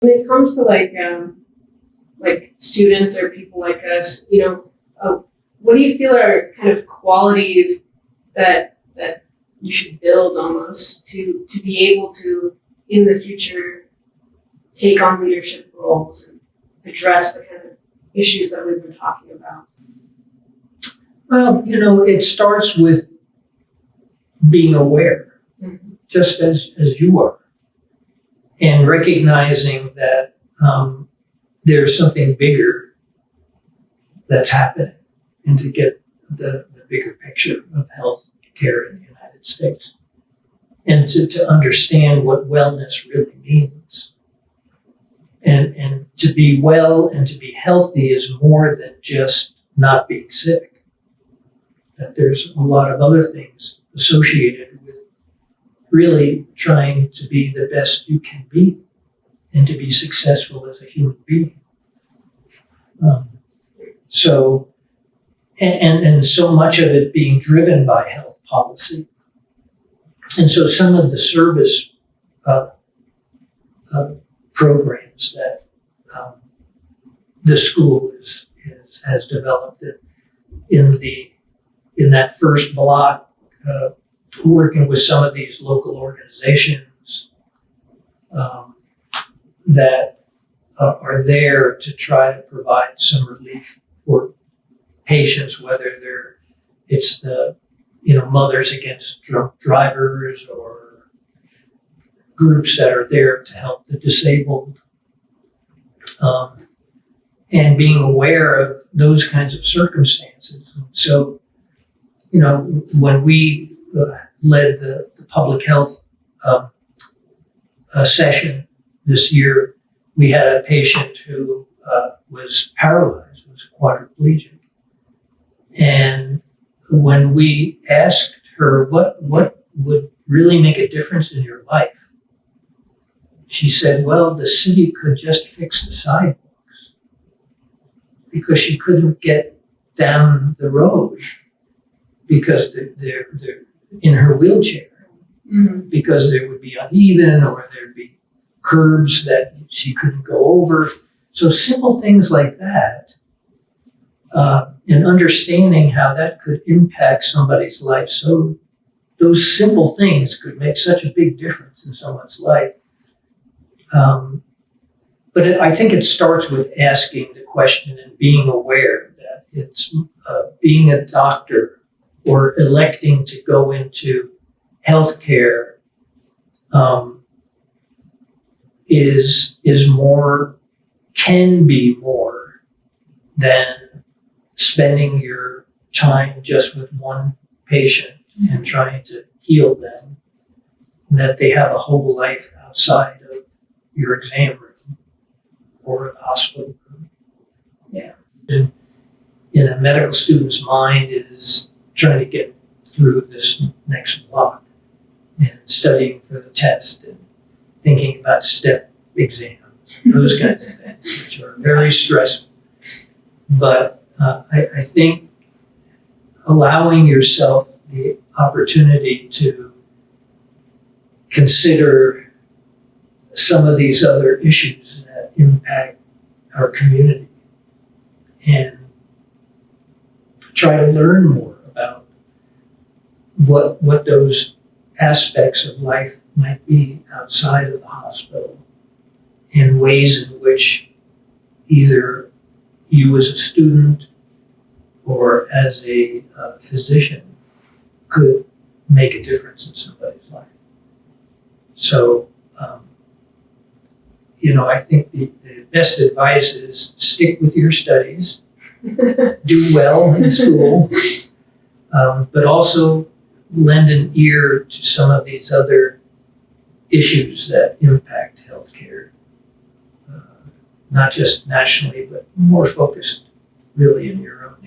When it comes to like students or people like us, what do you feel are kind of qualities that you should build almost to be able to in the future take on leadership roles and address the kind of issues that we've been talking about? Well, it starts with being aware, just as you are, and recognizing that there's something bigger that's happening, and to get the bigger picture of health care in the United States, and to understand what wellness really means. And to be well and to be healthy is more than just not being sick. That there's a lot of other things associated with really trying to be the best you can be and to be successful as a human being. And so much of it being driven by health policy. And so some of the service programs that the school has developed in that first block, working with some of these local organizations that are there to try to provide some relief for patients, whether it's the Mothers Against Drunk Drivers or groups that are there to help the disabled, and being aware of those kinds of circumstances. And so, when we led the public health session this year, we had a patient who was paralyzed, was quadriplegic. And when we asked her what would really make a difference in your life, she said, well, the city could just fix the sidewalks, because she couldn't get down the road because they're in her wheelchair, because there would be uneven or there'd be curbs that she couldn't go over. So simple things like that, and understanding how that could impact somebody's life. So those simple things could make such a big difference in someone's life. But I think it starts with asking the question and being aware that it's being a doctor or electing to go into healthcare is more, can be more than spending your time just with one patient and trying to heal them, and that they have a whole life outside of your exam room or the hospital room. Yeah. And in a medical student's mind is trying to get through this next block and studying for the test and thinking about step exams, those kinds of things, which are very stressful. But I think allowing yourself the opportunity to consider some of these other issues that impact our community and try to learn more about what those aspects of life might be outside of the hospital, in ways in which either you as a student or as a physician could make a difference in somebody's life. So, I think the best advice is stick with your studies, do well in school, but also lend an ear to some of these other issues that impact healthcare, not just nationally, but more focused really in your own